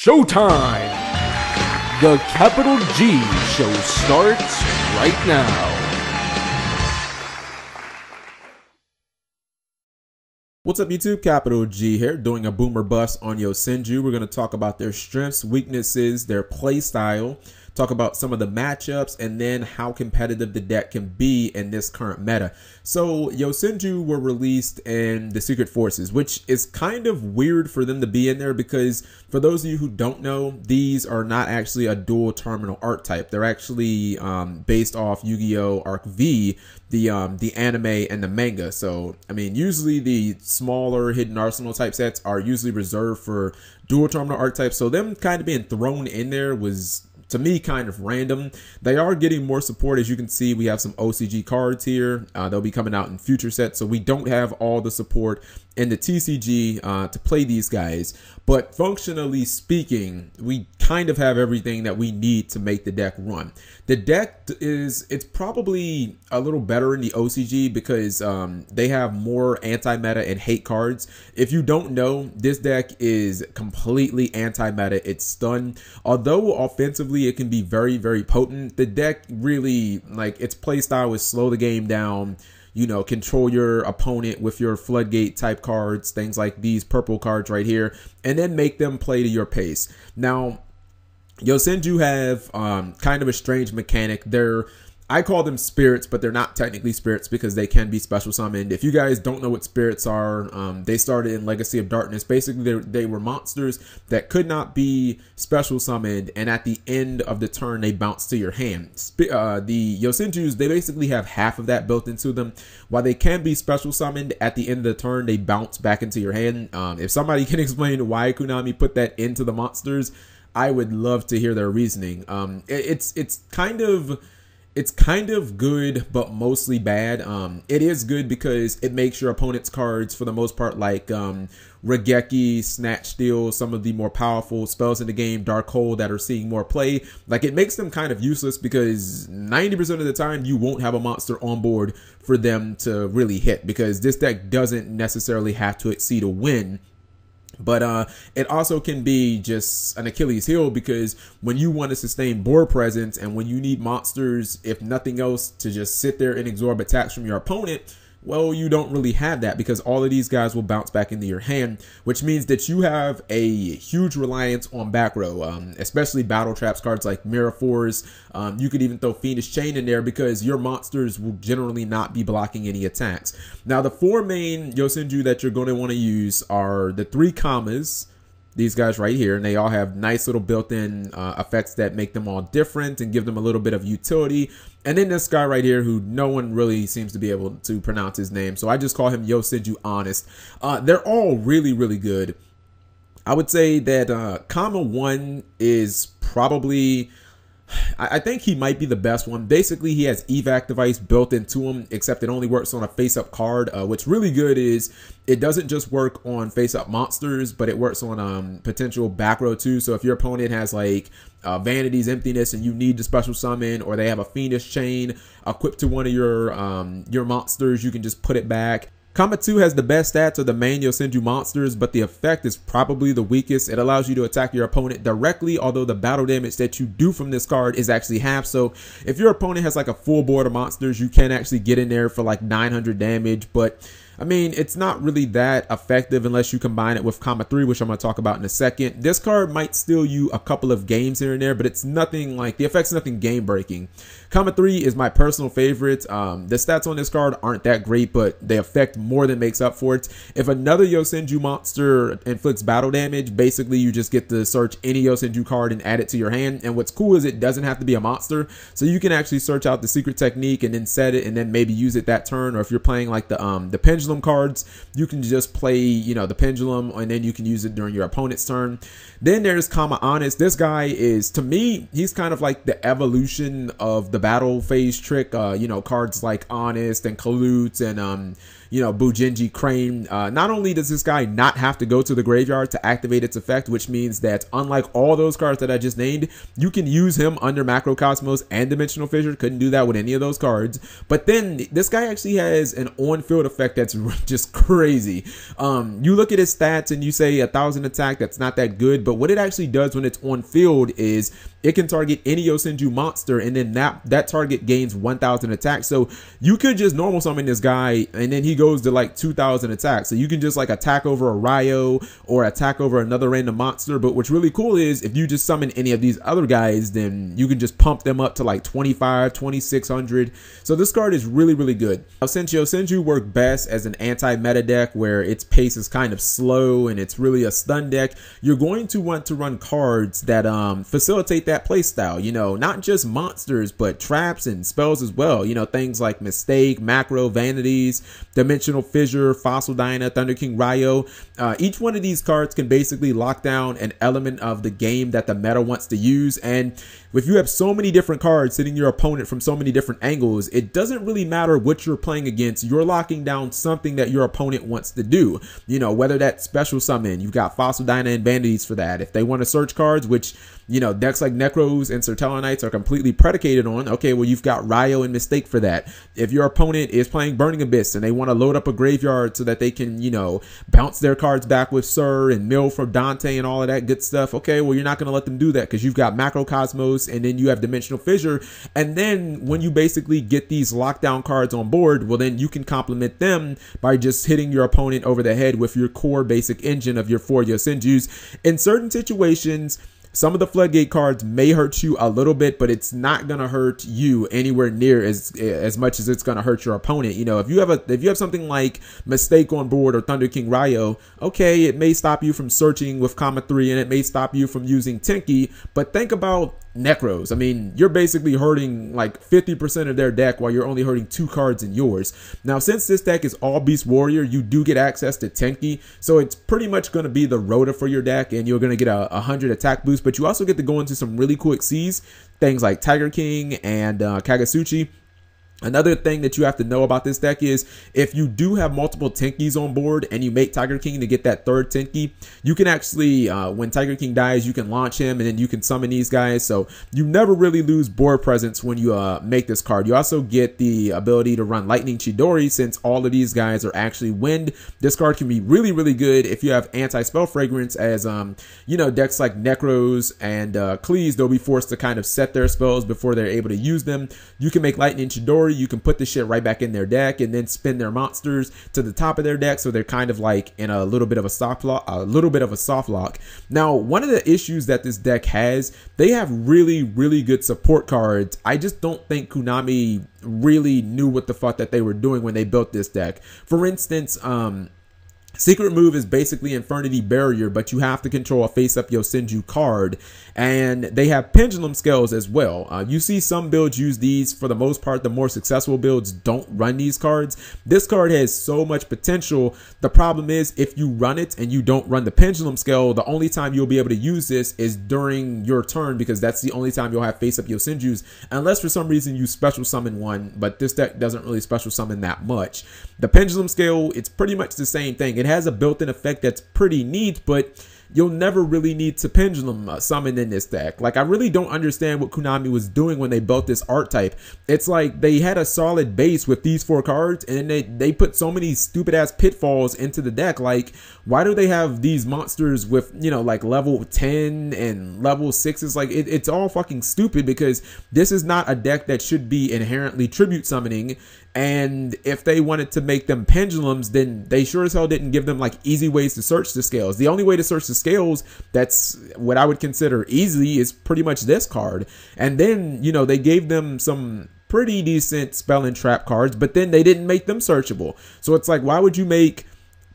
Showtime! The Capital G show starts right now. What's up YouTube, Capital G here, doing a boomer bust on Yosenju. We're going to talk about their strengths, weaknesses, their play style, talk about some of the matchups, and then how competitive the deck can be in this current meta. So Yosenju were released in the Secret Forces, which is kind of weird for them to be in there because for those of you who don't know, these are not actually a dual terminal archetype. They're actually based off Yu-Gi-Oh! Arc V, the anime and the manga. So I mean, usually the smaller hidden arsenal type sets are usually reserved for dual terminal archetypes. So them kind of being thrown in there was, to me, kind of random. They are getting more support. As you can see, we have some OCG cards here. They'll be coming out in future sets. So we don't have all the support in the TCG to play these guys. But functionally speaking, we kind of have everything that we need to make the deck run. The deck it's probably a little better in the OCG because they have more anti-meta and hate cards. If you don't know, this deck is completely anti-meta. It's stun. Although offensively it can be very, very potent, the deck really, like, its play style is slow the game down. You know, control your opponent with your floodgate type cards, things like these purple cards right here, and then make them play to your pace. Now, Yosenju have kind of a strange mechanic. I call them spirits, but they're not technically spirits because they can be special summoned. If you guys don't know what spirits are, they started in Legacy of Darkness. Basically, they were monsters that could not be special summoned, and at the end of the turn, they bounce to your hand. The Yosenjus, they basically have half of that built into them. While they can be special summoned, at the end of the turn, they bounce back into your hand. If somebody can explain why Konami put that into the monsters, I would love to hear their reasoning. It's kind of good, but mostly bad. It is good because it makes your opponent's cards, for the most part, like Regeki, Snatch Steal, some of the more powerful spells in the game, Dark Hole, that are seeing more play. Like, it makes them kind of useless because 90% of the time you won't have a monster on board for them to really hit, because this deck doesn't necessarily have to exceed a win. But it also can be just an Achilles heel because when you want to sustain board presence and when you need monsters, if nothing else, to just sit there and absorb attacks from your opponent, well, you don't really have that because all of these guys will bounce back into your hand, which means that you have a huge reliance on back row, especially battle traps cards like Mirror Force. You could even throw Fiendish Chain in there because your monsters will generally not be blocking any attacks. Now, the four main Yosenju that you're going to want to use are the 3 commas, these guys right here, and they all have nice little built-in effects that make them all different and give them a little bit of utility. And then this guy right here, who no one really seems to be able to pronounce his name, so I just call him Yosenju Honest. They're all really, really good. I would say that comma 1 is probably, I think he might be the best one. Basically, he has evac device built into him, except it only works on a face-up card. What's really good is it doesn't just work on face-up monsters, but it works on potential back row too. So if your opponent has like Vanity's Emptiness and you need to special summon, or they have a Fiendish Chain equipped to one of your monsters, you can just put it back. Comma 2 has the best stats of the main Yosenju monsters, but the effect is probably the weakest. It allows you to attack your opponent directly, although the battle damage that you do from this card is actually half. So if your opponent has like a full board of monsters, you can actually get in there for like 900 damage, but I mean, it's not really that effective unless you combine it with comma 3, which I'm going to talk about in a second. This card might steal you a couple of games here and there, but it's nothing like, the effect's nothing game breaking. Comma 3 is my personal favorite. The stats on this card aren't that great, but the effect more than makes up for it. If another Yosenju monster inflicts battle damage, basically you just get to search any Yosenju card and add it to your hand. And what's cool is it doesn't have to be a monster, so you can actually search out the secret technique and then set it and then maybe use it that turn. Or if you're playing like the pendulum cards, you can just play, you know, the pendulum, and then you can use it during your opponent's turn. Then there's comma Honest. This guy is, to me, he's kind of like the evolution of the battle phase trick. You know, cards like Honest and Kalutes and Bujinji Crane. Not only does this guy not have to go to the graveyard to activate its effect, which means that unlike all those cards that I just named, you can use him under Macrocosmos and Dimensional Fissure. Couldn't do that with any of those cards. But then this guy actually has an on-field effect that's just crazy. You look at his stats and you say 1,000 attack, that's not that good, but what it actually does when it's on field is it can target any Yosenju monster, and then that target gains 1,000 attack. So you could just normal summon this guy, and then he goes to like 2,000 attack. So you can just like attack over a Ryo or attack over another random monster. But what's really cool is if you just summon any of these other guys, then you can just pump them up to like 25, 2,600. So this card is really, really good. Now, since Yosenju work best as an anti-meta deck where its pace is kind of slow and it's really a stun deck, you're going to want to run cards that facilitate that playstyle, not just monsters, but traps and spells as well. Things like Mistake, Macro, Vanities, Dimensional Fissure, Fossil Dyna, Thunder King Ryo. Each one of these cards can basically lock down an element of the game that the meta wants to use. And if you have so many different cards hitting your opponent from so many different angles, it doesn't really matter what you're playing against. You're locking down something that your opponent wants to do. Whether that's special summon, you've got Fossil Dyna and Vanities for that. If they want to search cards, which decks like Necros and Sertellanites are completely predicated on, okay, well, you've got Ryo and Mistake for that. If your opponent is playing Burning Abyss and they want to load up a graveyard so that they can, bounce their cards back with Sir and mill from Dante and all of that good stuff, okay, well, you're not going to let them do that because you've got Macrocosmos and then you have Dimensional Fissure. And then when you basically get these lockdown cards on board, well, then you can complement them by just hitting your opponent over the head with your core basic engine of your 4 Yosenjus. In certain situations, some of the floodgate cards may hurt you a little bit, but it's not gonna hurt you anywhere near as much as it's gonna hurt your opponent. If you have something like Mistake on board or Thunder King Ryo, okay, it may stop you from searching with Comma 3 and it may stop you from using Tenki, but think about Necros. I mean, you're basically hurting like 50% of their deck while you're only hurting 2 cards in yours. Now, since this deck is all Beast Warrior, you do get access to Tenki, so it's pretty much going to be the Rota for your deck, and you're going to get a 100 attack boost, but you also get to go into some really cool Xyz, things like Tiger King and Kagasuchi. Another thing that you have to know about this deck is if you do have multiple Tenkis on board and you make Tiger King to get that 3rd Tenki, you can actually, when Tiger King dies, you can launch him and then you can summon these guys. So you never really lose board presence when you make this card. You also get the ability to run Lightning Chidori since all of these guys are actually wind. This card can be really, really good if you have anti-spell fragrance as, decks like Necros and Cleese, they'll be forced to kind of set their spells before they're able to use them. You can make Lightning Chidori. You can put this shit right back in their deck and then spin their monsters to the top of their deck, so they're kind of like in a little bit of a soft lock. Now, one of the issues that this deck has, they have really, really good support cards. I just don't think Konami really knew what the fuck that they were doing when they built this deck. For instance, Secret Move is basically Infernity Barrier, but you have to control a face-up Yosenju card, and they have Pendulum Scales as well. You see some builds use these. For the most part, the more successful builds don't run these cards. This card has so much potential. The problem is if you run it and you don't run the Pendulum Scale, the only time you'll be able to use this is during your turn, because that's the only time you'll have face-up Yosenjus, unless for some reason you special summon one, but this deck doesn't really special summon that much. The Pendulum Scale, it's pretty much the same thing. It has a built-in effect that's pretty neat, but you'll never really need to pendulum summon in this deck. Like, I really don't understand what Konami was doing when they built this art type. It's like they had a solid base with these 4 cards, and they put so many stupid ass pitfalls into the deck. Like, why do they have these monsters with, like level 10 and level 6s? Like, it's all fucking stupid, because this is not a deck that should be inherently tribute summoning. And if they wanted to make them pendulums, then they sure as hell didn't give them like easy ways to search the scales. The only way to search the scales that's what I would consider easy is pretty much this card. And then, they gave them some pretty decent spell and trap cards, but then they didn't make them searchable. So it's like, why would you make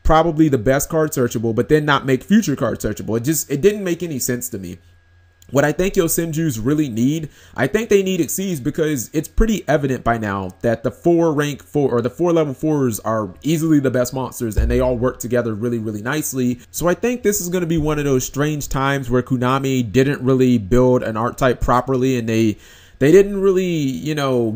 probably the best card searchable, but then not make future cards searchable? It didn't make any sense to me. What I think Yosenjus really need, I think they need Xyz, because it's pretty evident by now that the 4 rank 4 or the 4 level 4s are easily the best monsters, and they all work together really, really nicely. So I think this is going to be one of those strange times where Konami didn't really build an art type properly, and they didn't really,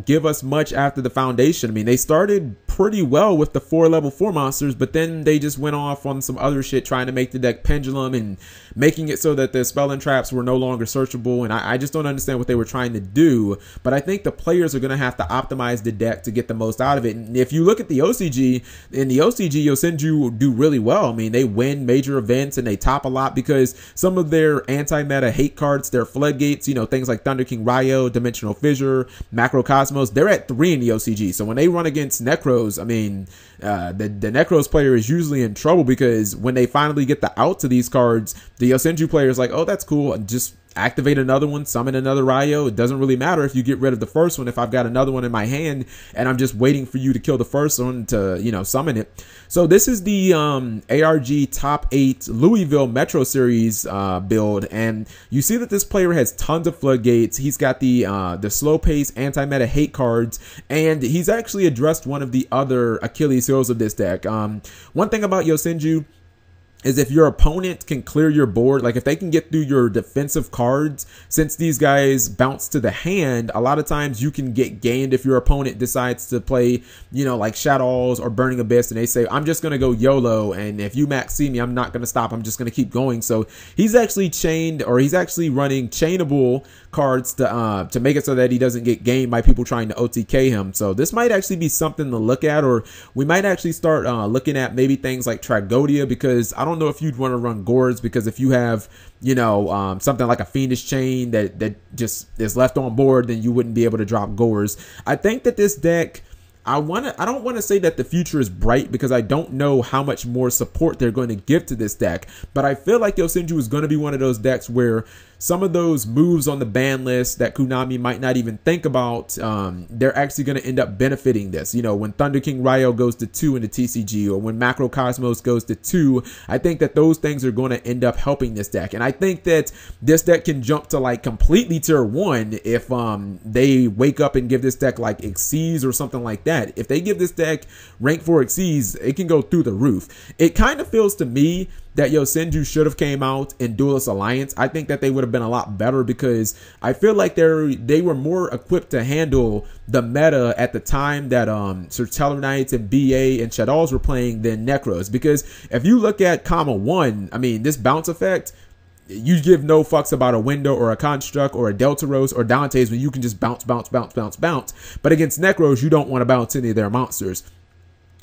give us much after the foundation. I mean, they started pretty well with the 4 level 4 monsters, but then they just went off on some other shit trying to make the deck pendulum and making it so that the spell and traps were no longer searchable. And I just don't understand what they were trying to do, but I think the players are going to have to optimize the deck to get the most out of it. And if you look at the OCG, in the OCG, Yosenju do really well. I mean, they win major events and they top a lot because some of their anti-meta hate cards, their floodgates, you know, things like Thunder King Ryo, Dimensional Fissure, Macrocosmos, they're at 3 in the OCG. So when they run against Necros, I mean, the Necros player is usually in trouble because when they finally get the out to these cards, the Yosenju player is like, oh, that's cool, just activate another one, summon another Ryo. It doesn't really matter if you get rid of the first one if I've got another one in my hand and I'm just waiting for you to kill the first one to, you know, summon it. So this is the ARG Top 8 Louisville Metro Series build, and you see that this player has tons of floodgates. He's got the slow pace anti-meta hate cards, and he's actually addressed one of the other Achilles heels of this deck. One thing about Yosenju is if your opponent can clear your board, like if they can get through your defensive cards, since these guys bounce to the hand, a lot of times you can get gained if your opponent decides to play, you know, like Shadows or Burning Abyss, and they say, I'm just going to go YOLO, and if you max see me, I'm not going to stop, I'm just going to keep going. So he's actually chained, or he's actually running chainable cards to make it so that he doesn't get gained by people trying to OTK him. So this might actually be something to look at, or we might actually start looking at maybe things like Tragodia, because I don't know if you'd want to run Gourds, because if you have, you know, something like a Fiendish Chain that just is left on board, then you wouldn't be able to drop Gourds. I think that this deck, I don't want to say that the future is bright because I don't know how much more support they're going to give to this deck, but I feel like Yosenju is going to be one of those decks where some of those moves on the ban list that Konami might not even think about, they're actually going to end up benefiting this. You know, when Thunder King Ryo goes to 2 in the TCG, or when Macrocosmos goes to 2, I think that those things are going to end up helping this deck. And I think that this deck can jump to like completely tier 1 if they wake up and give this deck like Xyz or something like that. If they give this deck rank 4 Xyz, it can go through the roof. It kind of feels to me that Yosenju should have came out in Duelist Alliance. I think that they would have been a lot better because I feel like they were more equipped to handle the meta at the time that Serteller Knights and BA and Shadows were playing than Necros. Because if you look at Comma 1, I mean, this bounce effect, you give no fucks about a window or a construct or a Deltaros or Dante's when you can just bounce, bounce, bounce, bounce, bounce. But against Necros, you don't want to bounce any of their monsters.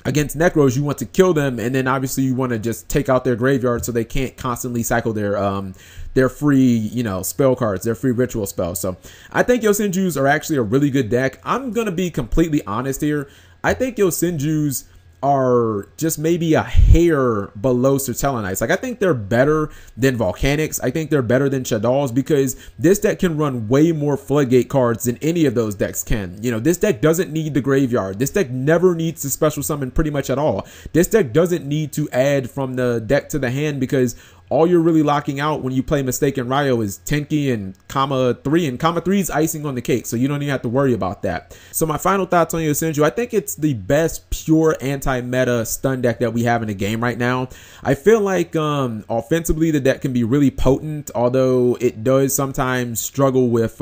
Against Necros, you want to kill them, and then obviously you want to just take out their graveyard so they can't constantly cycle their free, you know, spell cards, their free ritual spells. So I think Yosenjus are actually a really good deck. I'm gonna be completely honest here. I think Yosenjus are just maybe a hair below Serteller Knights. Like, I think they're better than Volcanics. I think they're better than Shadows because this deck can run way more floodgate cards than any of those decks can. You know, this deck doesn't need the graveyard. This deck never needs to special summon pretty much at all. This deck doesn't need to add from the deck to the hand because all you're really locking out when you play Mistaken Ryo is Tenki and Comma 3, and Comma 3 is icing on the cake, so you don't even have to worry about that. So my final thoughts on Yosenju, I think it's the best pure anti-meta stun deck that we have in the game right now. I feel like offensively the deck can be really potent, although it does sometimes struggle with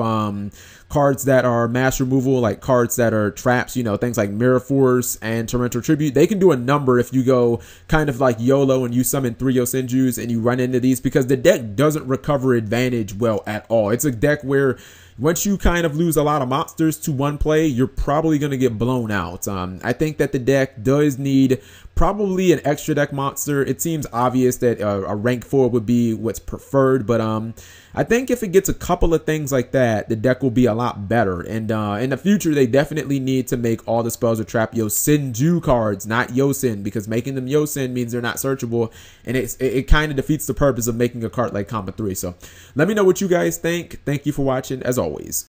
cards that are mass removal, like cards that are traps, you know, things like Mirror Force and Torrential Tribute. They can do a number if you go kind of like YOLO and you summon 3 Yosenjus and you run into these, because the deck doesn't recover advantage well at all. It's a deck where once you kind of lose a lot of monsters to one play, you're probably going to get blown out. I think that the deck does need probably an extra deck monster. It seems obvious that a rank 4 would be what's preferred, but I think if it gets a couple of things like that, the deck will be a lot better. And in the future, they definitely need to make all the spells or trap Yosenju cards, not Yosen, because making them Yosen means they're not searchable, and it kind of defeats the purpose of making a card like Comma 3. So let me know what you guys think. Thank you for watching, as always.